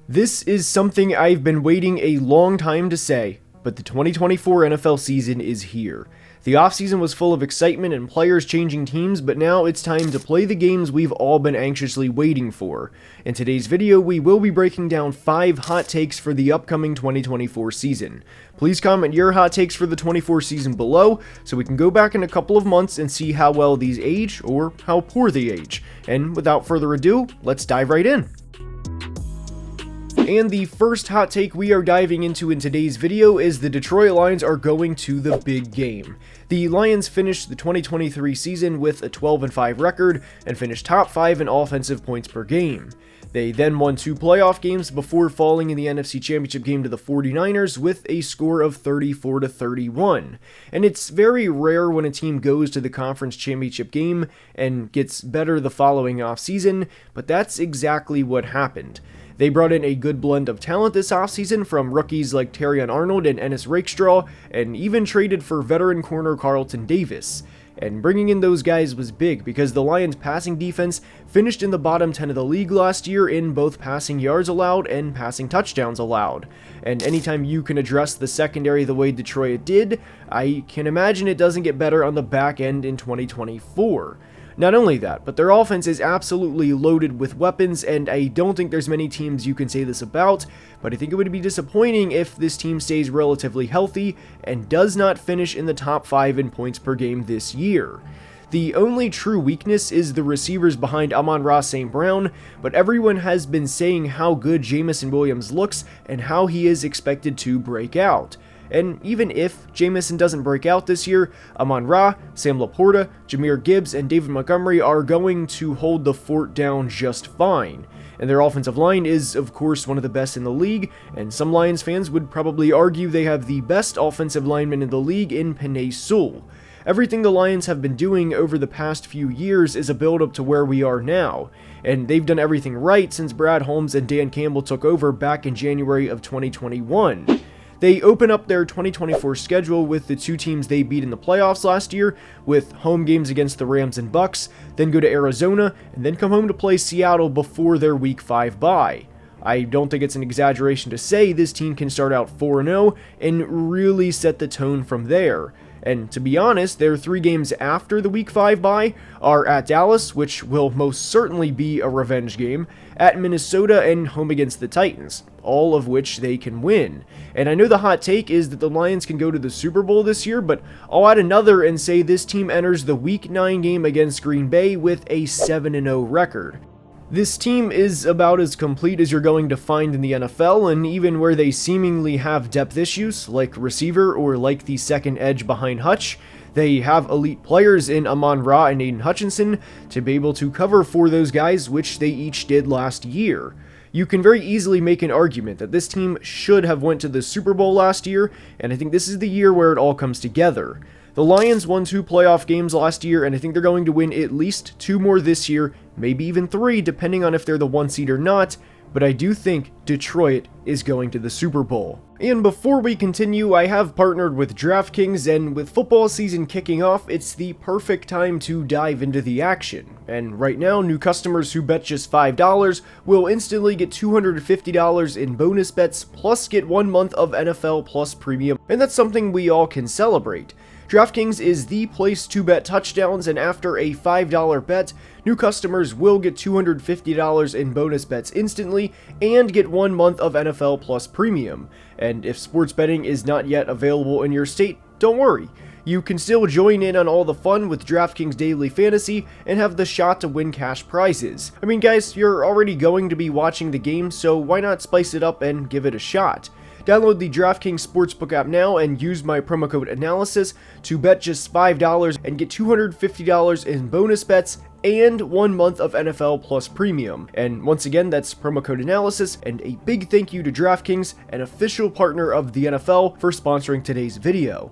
This is something I've been waiting a long time to say, but the 2024 NFL season is here. The offseason was full of excitement and players changing teams, but now it's time to play the games we've all been anxiously waiting for. In today's video, we will be breaking down 5 hot takes for the upcoming 2024 season. Please comment your hot takes for the 24 season below, so we can go back in a couple of months and see how well these age, or how poor they age. And without further ado, let's dive right in. And the first hot take we are diving into in today's video is the Detroit Lions are going to the big game. The Lions finished the 2023 season with a 12-5 record and finished top 5 in offensive points per game. They then won 2 playoff games before falling in the NFC Championship game to the 49ers with a score of 34-31. And it's very rare when a team goes to the conference championship game and gets better the following offseason, but that's exactly what happened. They brought in a good blend of talent this offseason from rookies like Terrion Arnold and Ennis Rakestraw, and even traded for veteran corner Carlton Davis. And bringing in those guys was big because the Lions' passing defense finished in the bottom 10 of the league last year in both passing yards allowed and passing touchdowns allowed. And anytime you can address the secondary the way Detroit did, I can imagine it doesn't get better on the back end in 2024. Not only that, but their offense is absolutely loaded with weapons, and I don't think there's many teams you can say this about, but I think it would be disappointing if this team stays relatively healthy and does not finish in the top 5 in points per game this year. The only true weakness is the receivers behind Amon-Ra St. Brown, but everyone has been saying how good Jameson Williams looks and how he is expected to break out. And even if Jameson doesn't break out this year, Amon-Ra, Sam Laporta, Jahmyr Gibbs, and David Montgomery are going to hold the fort down just fine. And their offensive line is, of course, one of the best in the league, and some Lions fans would probably argue they have the best offensive lineman in the league in Penei Sewell. Everything the Lions have been doing over the past few years is a build-up to where we are now, and they've done everything right since Brad Holmes and Dan Campbell took over back in January of 2021. They open up their 2024 schedule with the 2 teams they beat in the playoffs last year, with home games against the Rams and Bucks, then go to Arizona, and then come home to play Seattle before their Week 5 bye. I don't think it's an exaggeration to say this team can start out 4-0 and really set the tone from there. And to be honest, their 3 games after the Week 5 bye are at Dallas, which will most certainly be a revenge game, at Minnesota, and home against the Titans, all of which they can win. And I know the hot take is that the Lions can go to the Super Bowl this year, but I'll add another and say this team enters the Week 9 game against Green Bay with a 7-0 record. This team is about as complete as you're going to find in the NFL, and even where they seemingly have depth issues, like receiver or like the second edge behind Hutch, they have elite players in Amon-Ra and Aiden Hutchinson to be able to cover for those guys, which they each did last year. You can very easily make an argument that this team should have went to the Super Bowl last year, and I think this is the year where it all comes together. The Lions won 2 playoff games last year, and I think they're going to win at least 2 more this year, maybe even 3, depending on if they're the 1 seed or not, but I do think Detroit is going to the Super Bowl. And before we continue, I have partnered with DraftKings, and with football season kicking off, it's the perfect time to dive into the action. And right now, new customers who bet just $5 will instantly get $250 in bonus bets, plus get 1 month of NFL Plus Premium, and that's something we all can celebrate. DraftKings is the place to bet touchdowns, and after a $5 bet, new customers will get $250 in bonus bets instantly and get 1 month of NFL Plus Premium. And if sports betting is not yet available in your state, don't worry. You can still join in on all the fun with DraftKings Daily Fantasy and have the shot to win cash prizes. I mean, guys, you're already going to be watching the game, so why not spice it up and give it a shot? Download the DraftKings Sportsbook app now and use my promo code ANALYSIS to bet just $5 and get $250 in bonus bets and 1 month of NFL Plus Premium. And once again, that's promo code ANALYSIS, and a big thank you to DraftKings, an official partner of the NFL, for sponsoring today's video.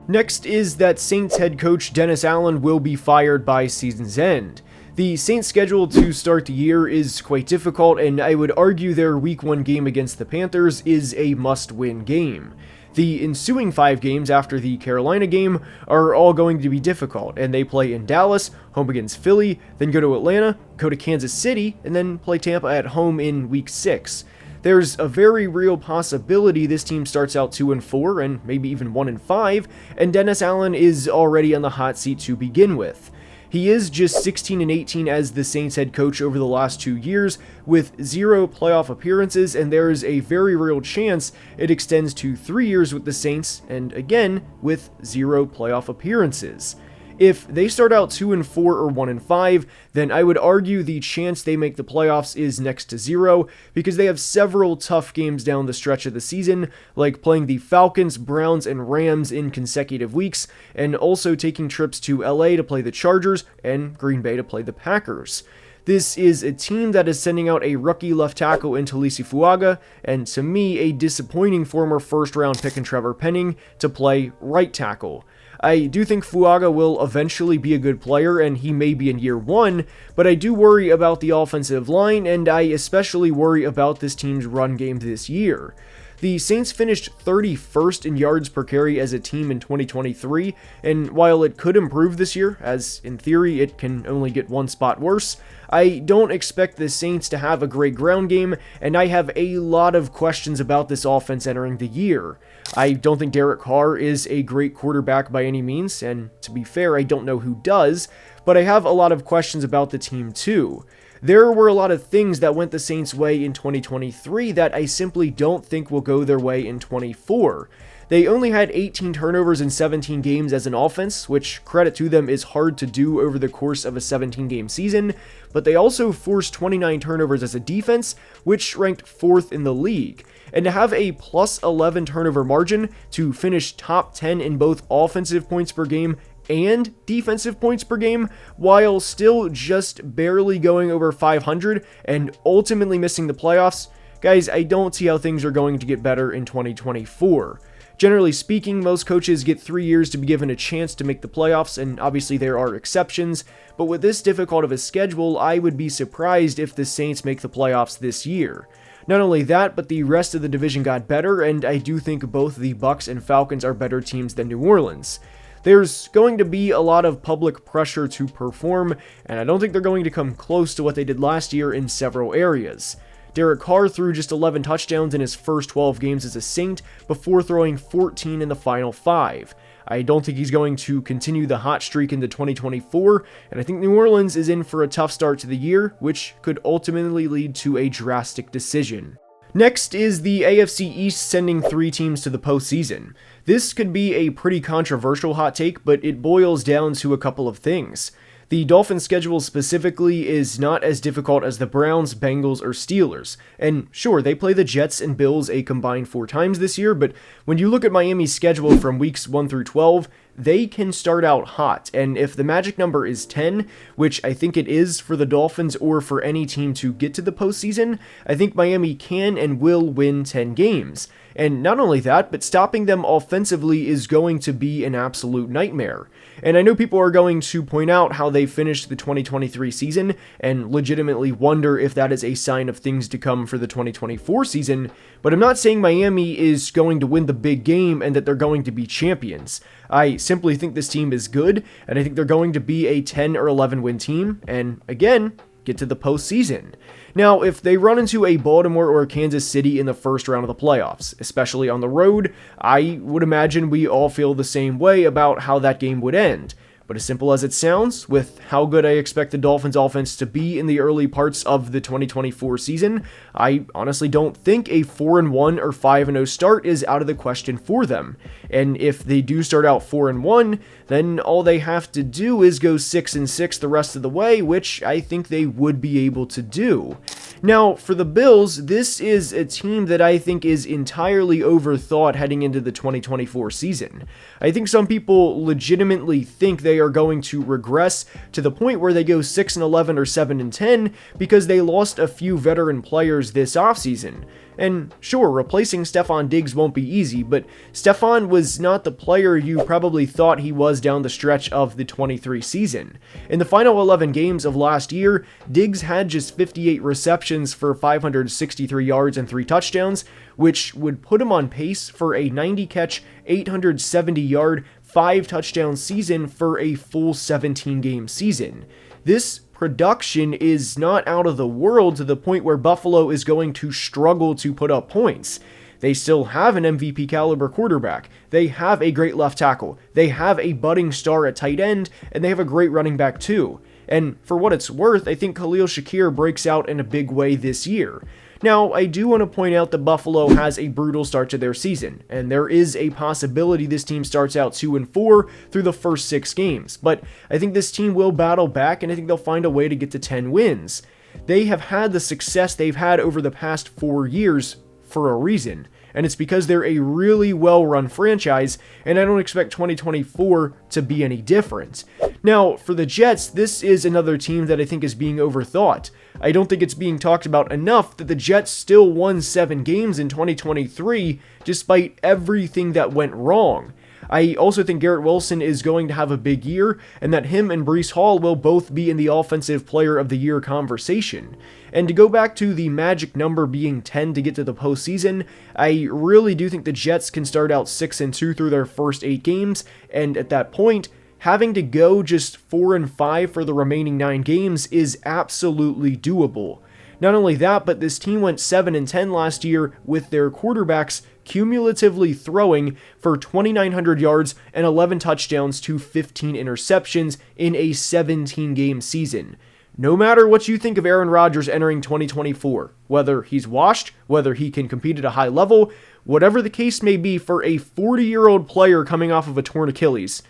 Next is that Saints head coach Dennis Allen will be fired by season's end. The Saints' schedule to start the year is quite difficult, and I would argue their Week 1 game against the Panthers is a must-win game. The ensuing 5 games after the Carolina game are all going to be difficult, and they play in Dallas, home against Philly, then go to Atlanta, go to Kansas City, and then play Tampa at home in Week 6. There's a very real possibility this team starts out 2-4 and maybe even 1-5, and Dennis Allen is already on the hot seat to begin with. He is just 16-18 as the Saints head coach over the last 2 years, with 0 playoff appearances, and there is a very real chance it extends to 3 years with the Saints, and again, with 0 playoff appearances. If they start out 2-4 or 1-5, then I would argue the chance they make the playoffs is next to 0, because they have several tough games down the stretch of the season, like playing the Falcons, Browns, and Rams in consecutive weeks, and also taking trips to LA to play the Chargers and Green Bay to play the Packers. This is a team that is sending out a rookie left tackle in Talisi Fuaga, and to me, a disappointing former first-round pick in Trevor Penning to play right tackle. I do think Fuaga will eventually be a good player, and he may be in year 1, but I do worry about the offensive line, and I especially worry about this team's run game this year. The Saints finished 31st in yards per carry as a team in 2023, and while it could improve this year, as in theory it can only get one spot worse, I don't expect the Saints to have a great ground game, and I have a lot of questions about this offense entering the year. I don't think Derek Carr is a great quarterback by any means, and to be fair, I don't know who does, but I have a lot of questions about the team too. There were a lot of things that went the Saints' way in 2023 that I simply don't think will go their way in 24. They only had 18 turnovers in 17 games as an offense, which, credit to them, is hard to do over the course of a 17-game season, but they also forced 29 turnovers as a defense, which ranked 4th in the league. And to have a plus 11 turnover margin to finish top 10 in both offensive points per game and defensive points per game, while still just barely going over 500 and ultimately missing the playoffs, guys, I don't see how things are going to get better in 2024. Generally speaking, most coaches get 3 years to be given a chance to make the playoffs, and obviously there are exceptions, but with this difficult of a schedule, I would be surprised if the Saints make the playoffs this year. Not only that, but the rest of the division got better, and I do think both the Bucs and Falcons are better teams than New Orleans. There's going to be a lot of public pressure to perform, and I don't think they're going to come close to what they did last year in several areas. Derek Carr threw just 11 touchdowns in his first 12 games as a Saint before throwing 14 in the final 5. I don't think he's going to continue the hot streak into 2024, and I think New Orleans is in for a tough start to the year, which could ultimately lead to a drastic decision. Next is the AFC East sending 3 teams to the postseason. This could be a pretty controversial hot take, but it boils down to a couple of things. The Dolphins' schedule specifically is not as difficult as the Browns, Bengals, or Steelers. And sure, they play the Jets and Bills a combined 4 times this year, but when you look at Miami's schedule from weeks 1 through 12, they can start out hot, and if the magic number is 10, which I think it is for the Dolphins or for any team to get to the postseason, I think Miami can and will win 10 games. And not only that, but stopping them offensively is going to be an absolute nightmare. And I know people are going to point out how they finished the 2023 season and legitimately wonder if that is a sign of things to come for the 2024 season, but I'm not saying Miami is going to win the big game and that they're going to be champions. I simply think this team is good, and I think they're going to be a 10 or 11 win team, and again, get to the postseason. Now, if they run into a Baltimore or Kansas City in the first round of the playoffs, especially on the road, I would imagine we all feel the same way about how that game would end. But as simple as it sounds, with how good I expect the Dolphins offense to be in the early parts of the 2024 season, I honestly don't think a 4-1 or 5-0 start is out of the question for them. And if they do start out 4-1, then all they have to do is go 6-6 the rest of the way, which I think they would be able to do. Now, for the Bills, this is a team that I think is entirely overthought heading into the 2024 season. I think some people legitimately think they they are going to regress to the point where they go 6-11 or 7-10 because they lost a few veteran players this offseason. And sure, replacing Stefon Diggs won't be easy, but Stefon was not the player you probably thought he was down the stretch of the 23 season. In the final 11 games of last year, Diggs had just 58 receptions for 563 yards and 3 touchdowns, which would put him on pace for a 90-catch, 870-yard, 5-touchdown season for a full 17-game season. This production is not out of the world to the point where Buffalo is going to struggle to put up points. They still have an MVP caliber quarterback. They have a great left tackle. They have a budding star at tight end, and they have a great running back too. And for what it's worth, I think Khalil Shakir breaks out in a big way this year. Now, I do want to point out that Buffalo has a brutal start to their season, and there is a possibility this team starts out 2-4 through the first 6 games, but I think this team will battle back, and I think they'll find a way to get to 10 wins. They have had the success they've had over the past 4 years for a reason, and it's because they're a really well-run franchise, and I don't expect 2024 to be any different. Now, for the Jets, this is another team that I think is being overthought. I don't think it's being talked about enough that the Jets still won 7 games in 2023, despite everything that went wrong. I also think Garrett Wilson is going to have a big year, and that him and Breece Hall will both be in the Offensive Player of the Year conversation. And to go back to the magic number being 10 to get to the postseason, I really do think the Jets can start out 6-2 through their first 8 games, and at that point, having to go just 4-5 for the remaining 9 games is absolutely doable. Not only that, but this team went 7-10 last year with their quarterbacks cumulatively throwing for 2,900 yards and 11 touchdowns to 15 interceptions in a 17-game season. No matter what you think of Aaron Rodgers entering 2024, whether he's washed, whether he can compete at a high level, whatever the case may be for a 40-year-old player coming off of a torn Achilles,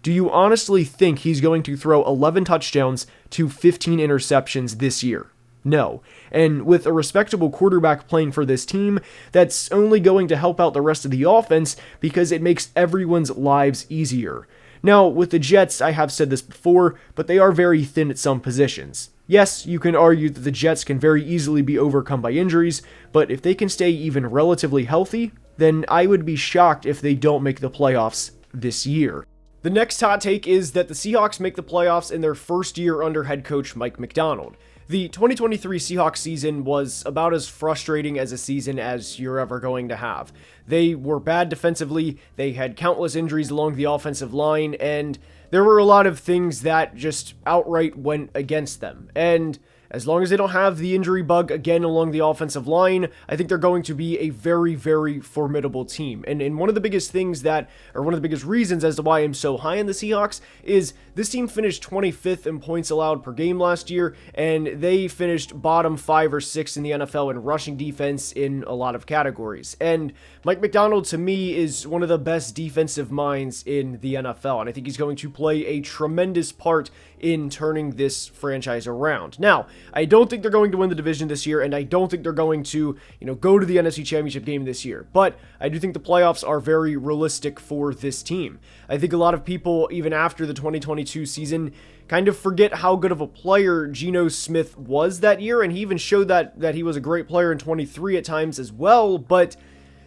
do you honestly think he's going to throw 11 touchdowns to 15 interceptions this year? No. And with a respectable quarterback playing for this team, that's only going to help out the rest of the offense because it makes everyone's lives easier. Now, with the Jets, I have said this before, but they are very thin at some positions. Yes, you can argue that the Jets can very easily be overcome by injuries, but if they can stay even relatively healthy, then I would be shocked if they don't make the playoffs this year. The next hot take is that the Seahawks make the playoffs in their first year under head coach Mike Macdonald. The 2023 Seahawks season was about as frustrating as a season as you're ever going to have. They were bad defensively, they had countless injuries along the offensive line, and there were a lot of things that just outright went against them. And as long as they don't have the injury bug again along the offensive line, I think they're going to be a very, very formidable team. And one of the biggest things that, or one of the biggest reasons as to why I'm so high on the Seahawks is this team finished 25th in points allowed per game last year, and they finished bottom 5 or 6 in the NFL in rushing defense in a lot of categories. And Mike Macdonald, to me, is one of the best defensive minds in the NFL, and I think he's going to play a tremendous part in turning this franchise around. Now, I don't think they're going to win the division this year, and I don't think they're going to, go to the NFC Championship game this year, but I do think the playoffs are very realistic for this team. I think a lot of people, even after the 2022 season, kind of forget how good of a player Geno Smith was that year, and he even showed that he was a great player in 23 at times as well, but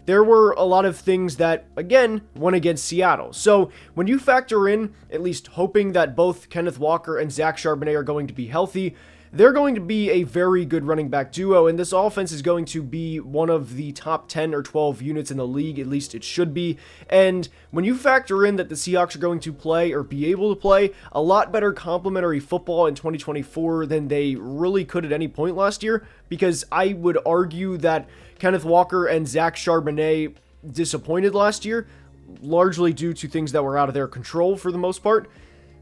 there were a lot of things that, again, went against Seattle. So when you factor in, at least hoping that both Kenneth Walker and Zach Charbonnet are going to be healthy, they're going to be a very good running back duo, and this offense is going to be one of the top 10 or 12 units in the league, at least it should be. And when you factor in that the Seahawks are going to play, or be able to play, a lot better complementary football in 2024 than they really could at any point last year, because I would argue that Kenneth Walker and Zach Charbonnet disappointed last year, largely due to things that were out of their control for the most part.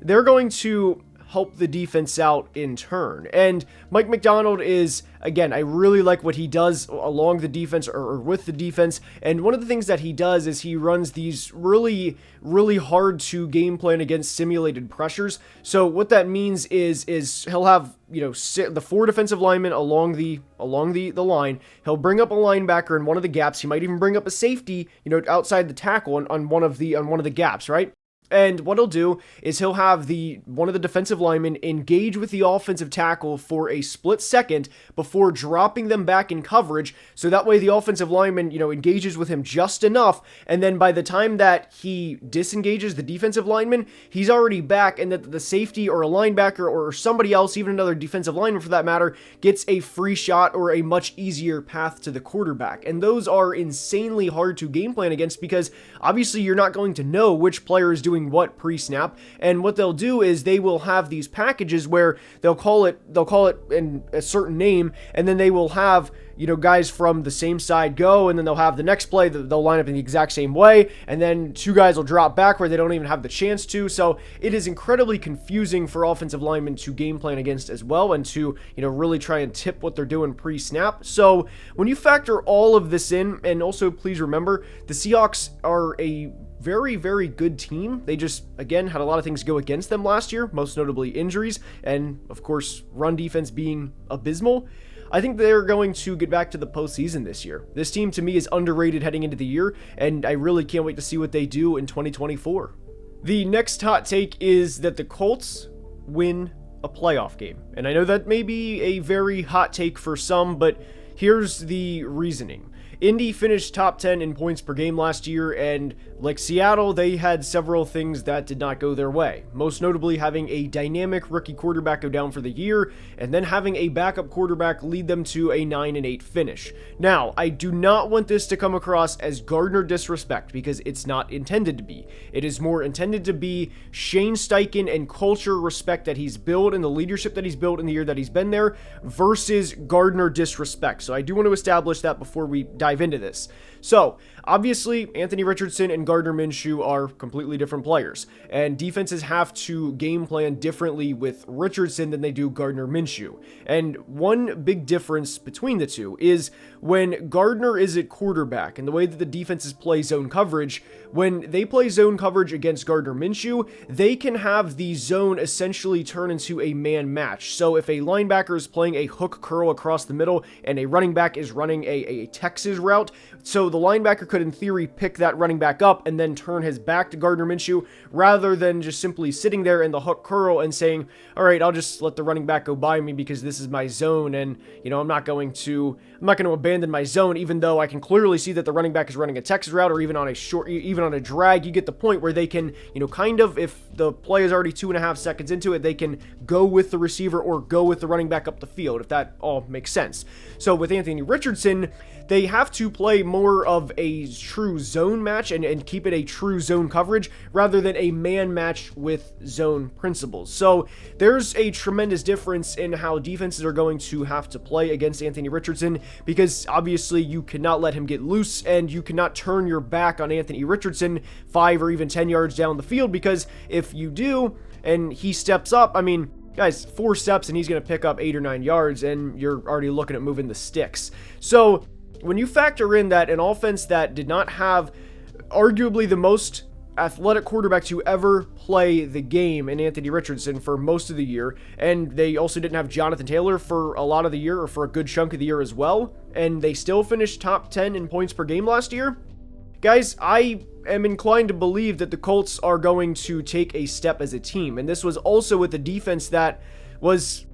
They're going to help the defense out in turn. And Mike Macdonald is, again, I really like what he does along the defense or with the defense. And one of the things that he does is he runs these really, really hard to game plan against simulated pressures. So what that means is he'll have, the 4 defensive linemen along the line. He'll bring up a linebacker in one of the gaps. He might even bring up a safety, outside the tackle on one of the gaps, right? And what he'll do is he'll have one of the defensive linemen engage with the offensive tackle for a split second before dropping them back in coverage. So that way the offensive lineman, engages with him just enough. And then by the time that he disengages the defensive lineman, he's already back, and that the safety or a linebacker or somebody else, even another defensive lineman for that matter, gets a free shot or a much easier path to the quarterback. And those are insanely hard to game plan against, because obviously you're not going to know which player is doing what pre-snap. And what they'll do is they will have these packages where they'll call it in a certain name, and then they will have guys from the same side go, and then they'll have the next play that they'll line up in the exact same way, and then two guys will drop back where they don't even have the chance to. So it is incredibly confusing for offensive linemen to game plan against as well, and to really try and tip what they're doing pre-snap. So when you factor all of this in, and also please remember, the Seahawks are a very, very good team. They just, again, had a lot of things go against them last year, most notably injuries, and of course run defense being abysmal. I think they're going to get back to the postseason this year. This team, to me, is underrated heading into the year, and I really can't wait to see what they do in 2024. The next hot take is that the Colts win a playoff game. And I know that may be a very hot take for some, but here's the reasoning. Indy finished top 10 in points per game last year, and like Seattle, they had several things that did not go their way. Most notably having a dynamic rookie quarterback go down for the year, and then having a backup quarterback lead them to a 9-8 finish. Now, I do not want this to come across as Gardner disrespect, because it's not intended to be. It is more intended to be Shane Steichen and culture respect that he's built, and the leadership that he's built in the year that he's been there, versus Gardner disrespect. So I do want to establish that before we dive into this. So, obviously, Anthony Richardson and Gardner Minshew are completely different players, and defenses have to game plan differently with Richardson than they do Gardner Minshew. And one big difference between the two is when Gardner is at quarterback and the way that the defenses play zone coverage, when they play zone coverage against Gardner Minshew, they can have the zone essentially turn into a man match. So if a linebacker is playing a hook curl across the middle and a running back is running a Texas route, so the linebacker could in theory pick that running back up and then turn his back to Gardner Minshew, rather than just simply sitting there in the hook curl and saying, all right, I'll just let the running back go by me because this is my zone, and I'm not going to abandon my zone, even though I can clearly see that the running back is running a Texas route, or even on a drag. You get the point where they can, kind of, if the play is already 2.5 seconds into it, they can go with the receiver or go with the running back up the field, if that all makes sense. So with Anthony Richardson, they have to play more of a true zone match and keep it a true zone coverage rather than a man match with zone principles. So there's a tremendous difference in how defenses are going to have to play against Anthony Richardson, because obviously you cannot let him get loose, and you cannot turn your back on Anthony Richardson 5 or even 10 yards down the field, because if you do and he steps up, guys, 4 steps and he's going to pick up 8 or 9 yards, and you're already looking at moving the sticks. So when you factor in that an offense that did not have arguably the most athletic quarterback to ever play the game in Anthony Richardson for most of the year, and they also didn't have Jonathan Taylor for a lot of the year, or for a good chunk of the year as well, and they still finished top 10 in points per game last year, guys, I am inclined to believe that the Colts are going to take a step as a team. And this was also with a defense that was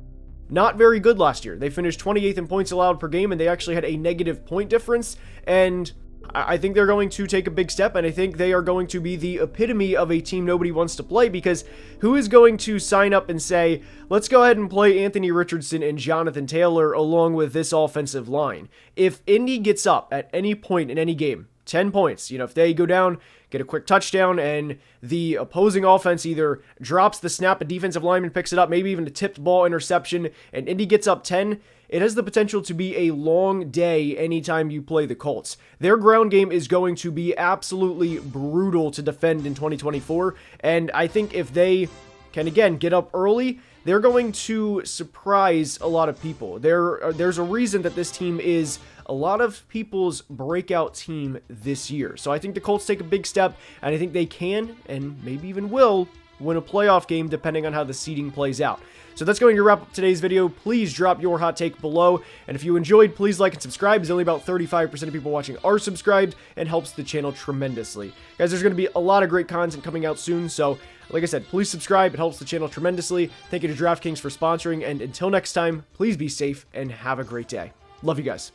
not very good last year. They finished 28th in points allowed per game, and they actually had a negative point difference. And I think they're going to take a big step, and I think they are going to be the epitome of a team nobody wants to play, because who is going to sign up and say, let's go ahead and play Anthony Richardson and Jonathan Taylor along with this offensive line? If Indy gets up at any point in any game, 10 points, if they go down, get a quick touchdown, and the opposing offense either drops the snap, a defensive lineman picks it up, maybe even a tipped ball interception, and Indy gets up 10, it has the potential to be a long day anytime you play the Colts. Their ground game is going to be absolutely brutal to defend in 2024, and I think if they can, again, get up early, they're going to surprise a lot of people. There's a reason that this team is a lot of people's breakout team this year. So I think the Colts take a big step, and I think they can, and maybe even will, win a playoff game depending on how the seeding plays out. So that's going to wrap up today's video. Please drop your hot take below, and if you enjoyed, please like and subscribe, as only about 35% of people watching are subscribed, and helps the channel tremendously. Guys, there's going to be a lot of great content coming out soon, so like I said, please subscribe. It helps the channel tremendously. Thank you to DraftKings for sponsoring, and until next time, please be safe and have a great day. Love you guys.